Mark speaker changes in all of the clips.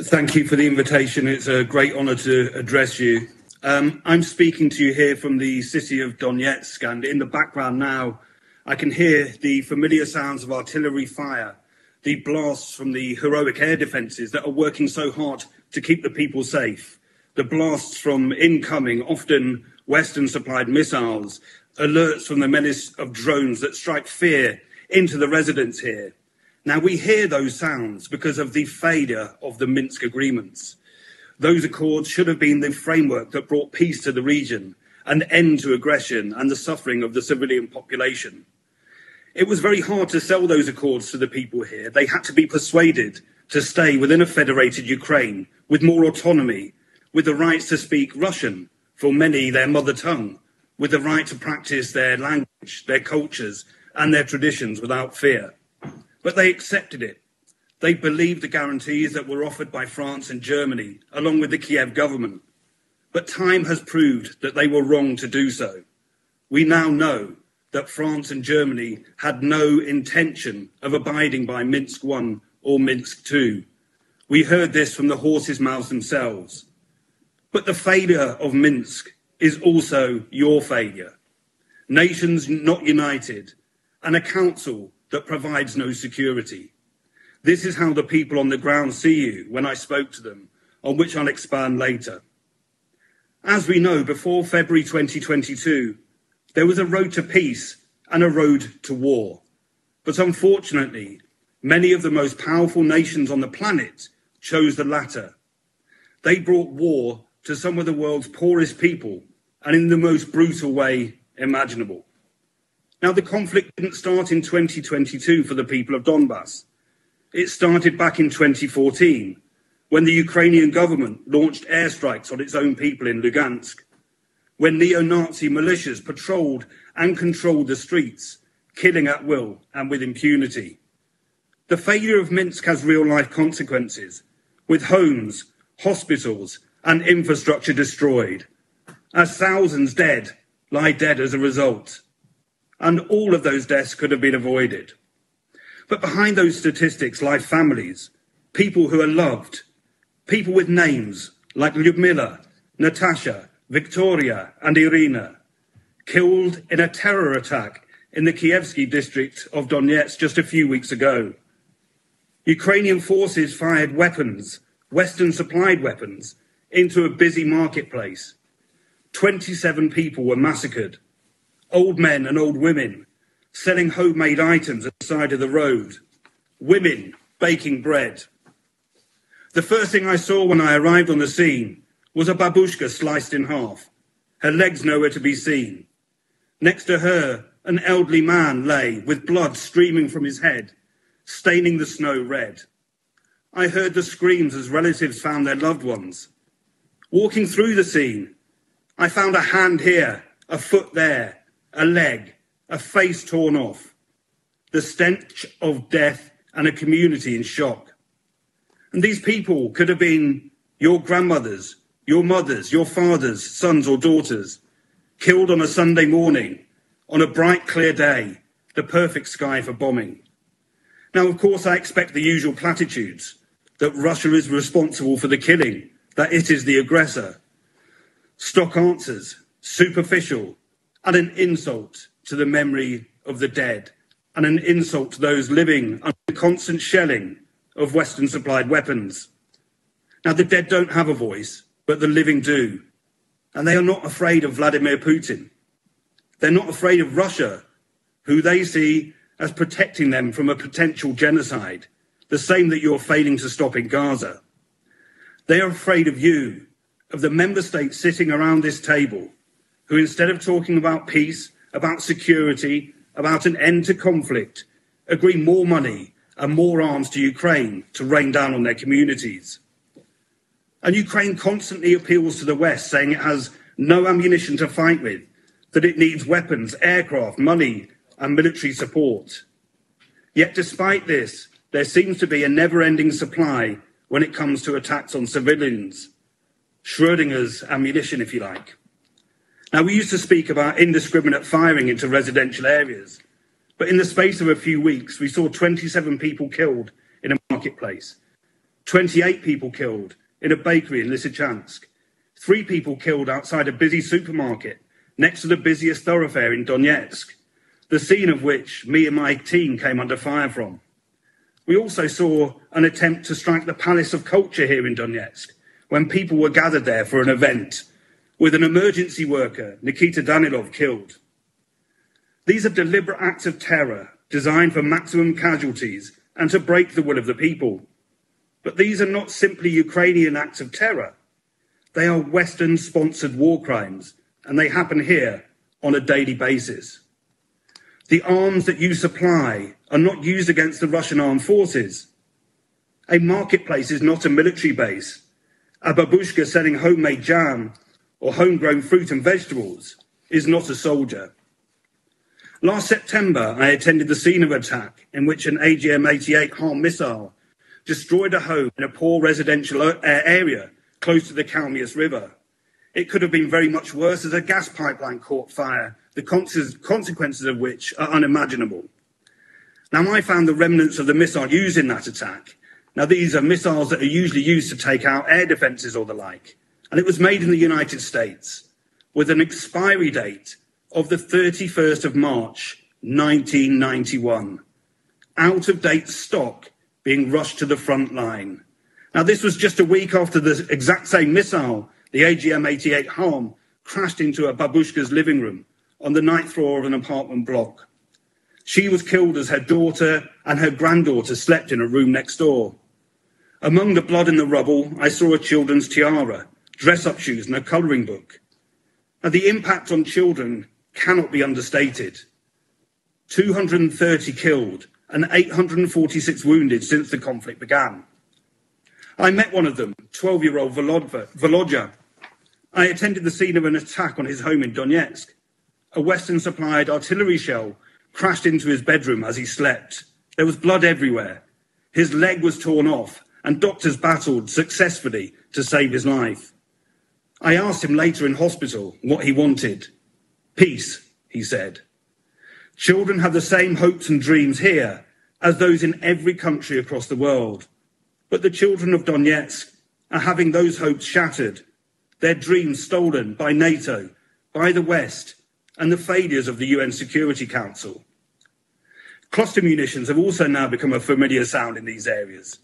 Speaker 1: Thank you for the invitation. It's a great honour to address you. I'm speaking to you here from the city of Donetsk, and in the background now, I can hear the familiar sounds of artillery fire, the blasts from the heroic air defences that are working so hard to keep the people safe, the blasts from incoming, often Western-supplied missiles, alerts from the menace of drones that strike fear into the residents here. Now, we hear those sounds because of the failure of the Minsk agreements. Those accords should have been the framework that brought peace to the region, an end to aggression and the suffering of the civilian population. It was very hard to sell those accords to the people here. They had to be persuaded to stay within a federated Ukraine with more autonomy, with the rights to speak Russian, for many their mother tongue, with the right to practice their language, their cultures and their traditions without fear. But they accepted it. They believed the guarantees that were offered by France and Germany, along with the Kiev government. But time has proved that they were wrong to do so. We now know that France and Germany had no intention of abiding by Minsk I or Minsk II. We heard this from the horses' mouths themselves. But the failure of Minsk is also your failure. Nations not united, and a council that provides no security. This is how the people on the ground see you when I spoke to them, on which I'll expand later. As we know, before February 2022, there was a road to peace and a road to war. But unfortunately, many of the most powerful nations on the planet chose the latter. They brought war to some of the world's poorest people, and in the most brutal way imaginable. Now, the conflict didn't start in 2022 for the people of Donbass. It started back in 2014, when the Ukrainian government launched airstrikes on its own people in Lugansk, when neo-Nazi militias patrolled and controlled the streets, killing at will and with impunity. The failure of Minsk has real-life consequences, with homes, hospitals and infrastructure destroyed, as thousands lie dead as a result. And all of those deaths could have been avoided. But behind those statistics lie families, people who are loved, people with names like Lyudmila, Natasha, Victoria and Irina, killed in a terror attack in the Kievsky district of Donetsk just a few weeks ago. Ukrainian forces fired weapons, Western-supplied weapons, into a busy marketplace. 27 people were massacred. Old men and old women selling homemade items at the side of the road. Women baking bread. The first thing I saw when I arrived on the scene was a babushka sliced in half, her legs nowhere to be seen. Next to her, an elderly man lay with blood streaming from his head, staining the snow red. I heard the screams as relatives found their loved ones. Walking through the scene, I found a hand here, a foot there, a leg, a face torn off, the stench of death and a community in shock. And these people could have been your grandmothers, your mothers, your fathers, sons or daughters, killed on a Sunday morning, on a bright, clear day, the perfect sky for bombing. Now, of course, I expect the usual platitudes, that Russia is responsible for the killing, that it is the aggressor. Stock answers, superficial, and an insult to the memory of the dead, and an insult to those living under the constant shelling of Western-supplied weapons. Now, the dead don't have a voice, but the living do. And they are not afraid of Vladimir Putin. They're not afraid of Russia, who they see as protecting them from a potential genocide, the same that you're failing to stop in Gaza. They are afraid of you, of the member states sitting around this table, who instead of talking about peace, about security, about an end to conflict, agree more money and more arms to Ukraine to rain down on their communities. And Ukraine constantly appeals to the West, saying it has no ammunition to fight with, that it needs weapons, aircraft, money and military support. Yet despite this, there seems to be a never-ending supply when it comes to attacks on civilians. Schrödinger's ammunition, if you like. Now, we used to speak about indiscriminate firing into residential areas, but in the space of a few weeks, we saw 27 people killed in a marketplace, 28 people killed in a bakery in Lysychansk. 3 people killed outside a busy supermarket next to the busiest thoroughfare in Donetsk, the scene of which me and my team came under fire from. We also saw an attempt to strike the Palace of Culture here in Donetsk when people were gathered there for an event, with an emergency worker, Nikita Danilov, killed. These are deliberate acts of terror designed for maximum casualties and to break the will of the people. But these are not simply Ukrainian acts of terror. They are Western-sponsored war crimes, and they happen here on a daily basis. The arms that you supply are not used against the Russian armed forces. A marketplace is not a military base. A babushka selling homemade jam or homegrown fruit and vegetables is not a soldier. Last September, I attended the scene of attack in which an AGM-88 Harm missile destroyed a home in a poor residential area close to the Kalmius River. It could have been very much worse as a gas pipeline caught fire, the consequences of which are unimaginable. Now, I found the remnants of the missile used in that attack. Now, these are missiles that are usually used to take out air defences or the like. And it was made in the United States with an expiry date of the 31st of March, 1991. Out-of-date stock being rushed to the front line. Now, this was just a week after the exact same missile, the AGM-88 Harm, crashed into a babushka's living room on the 9th floor of an apartment block. She was killed as her daughter and her granddaughter slept in a room next door. Among the blood in the rubble, I saw a children's tiara, dress-up shoes and a colouring book. Now, the impact on children cannot be understated. 230 killed and 846 wounded since the conflict began. I met one of them, 12-year-old Volodya. I attended the scene of an attack on his home in Donetsk. A Western-supplied artillery shell crashed into his bedroom as he slept. There was blood everywhere. His leg was torn off, and doctors battled successfully to save his life. I asked him later in hospital what he wanted. Peace, he said. Children have the same hopes and dreams here as those in every country across the world. But the children of Donetsk are having those hopes shattered, their dreams stolen by NATO, by the West, and the failures of the UN Security Council. Cluster munitions have also now become a familiar sound in these areas.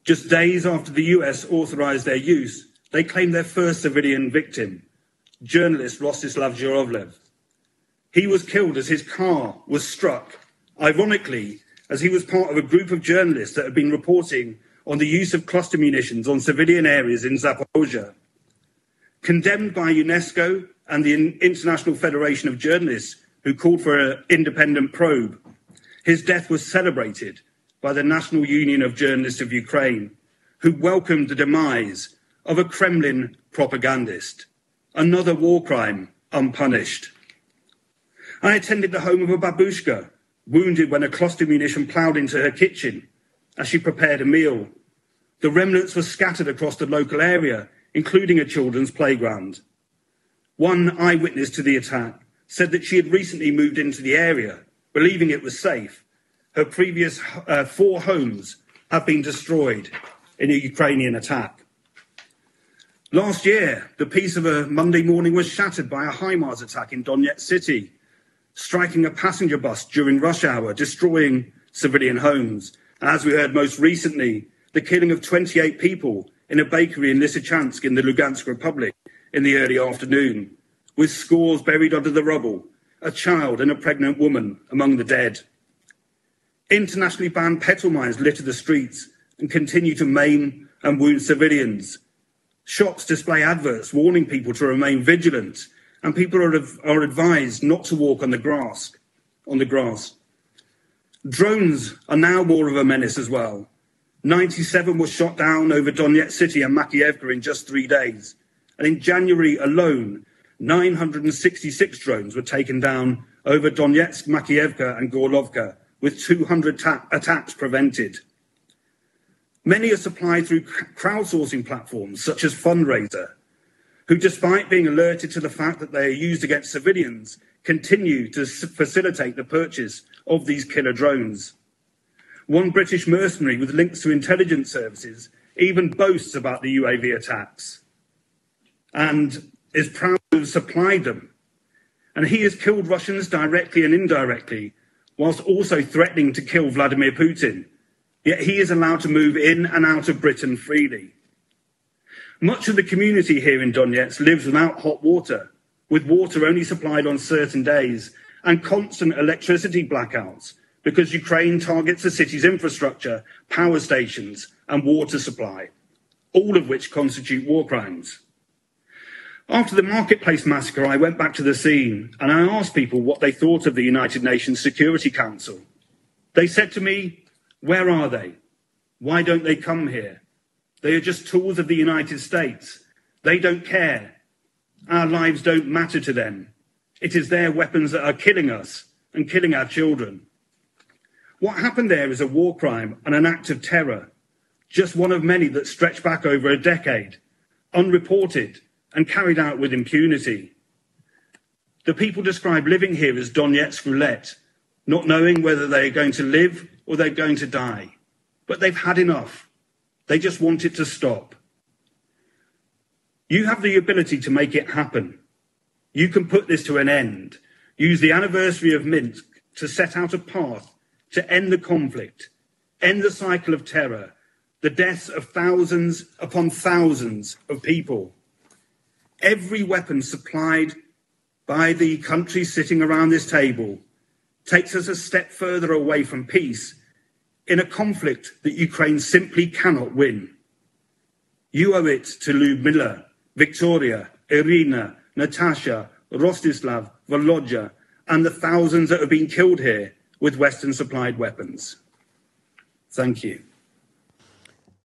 Speaker 1: Just days after the US authorized their use, they claimed their first civilian victim, journalist Rostislav Zhuravlev. He was killed as his car was struck, ironically, as he was part of a group of journalists that had been reporting on the use of cluster munitions on civilian areas in Zaporozhye. Condemned by UNESCO and the International Federation of Journalists, who called for an independent probe, his death was celebrated by the National Union of Journalists of Ukraine, who welcomed the demise of a Kremlin propagandist, another war crime unpunished. I attended the home of a babushka, wounded when a cluster munition ploughed into her kitchen as she prepared a meal. The remnants were scattered across the local area, including a children's playground. One eyewitness to the attack said that she had recently moved into the area, believing it was safe. Her previous 4 homes have been destroyed in a Ukrainian attack. Last year, the peace of a Monday morning was shattered by a HIMARS attack in Donetsk city, striking a passenger bus during rush hour, destroying civilian homes. And as we heard most recently, the killing of 28 people in a bakery in Lysychansk in the Lugansk Republic in the early afternoon, with scores buried under the rubble, a child and a pregnant woman among the dead. Internationally banned petrol mines litter the streets and continue to maim and wound civilians. Shops display adverts warning people to remain vigilant, and people are advised not to walk on the grass. Drones are now more of a menace as well. 97 were shot down over Donetsk city and Makiivka in just 3 days. And in January alone, 966 drones were taken down over Donetsk, Makiivka and Gorlovka, with 200 attacks prevented. Many are supplied through crowdsourcing platforms such as Fundraiser, who, despite being alerted to the fact that they are used against civilians, continue to facilitate the purchase of these killer drones. One British mercenary with links to intelligence services even boasts about the UAV attacks and is proud to have supplied them. And he has killed Russians directly and indirectly, whilst also threatening to kill Vladimir Putin. Yet he is allowed to move in and out of Britain freely. Much of the community here in Donetsk lives without hot water, with water only supplied on certain days, and constant electricity blackouts, because Ukraine targets the city's infrastructure, power stations, and water supply, all of which constitute war crimes. After the Marketplace massacre, I went back to the scene and I asked people what they thought of the United Nations Security Council. They said to me, "Where are they? Why don't they come here? They are just tools of the United States. They don't care. Our lives don't matter to them. It is their weapons that are killing us and killing our children." What happened there is a war crime and an act of terror, just one of many that stretch back over a decade, unreported and carried out with impunity. The people describe living here as Donetsk roulette, not knowing whether they are going to live or they're going to die. But they've had enough. They just want it to stop. You have the ability to make it happen. You can put this to an end. Use the anniversary of Minsk to set out a path to end the conflict, end the cycle of terror, the deaths of thousands upon thousands of people. Every weapon supplied by the countries sitting around this table takes us a step further away from peace in a conflict that Ukraine simply cannot win. You owe it to Lyudmila, Victoria, Irina, Natasha, Rostislav, Volodya, and the thousands that have been killed here with Western-supplied weapons. Thank you.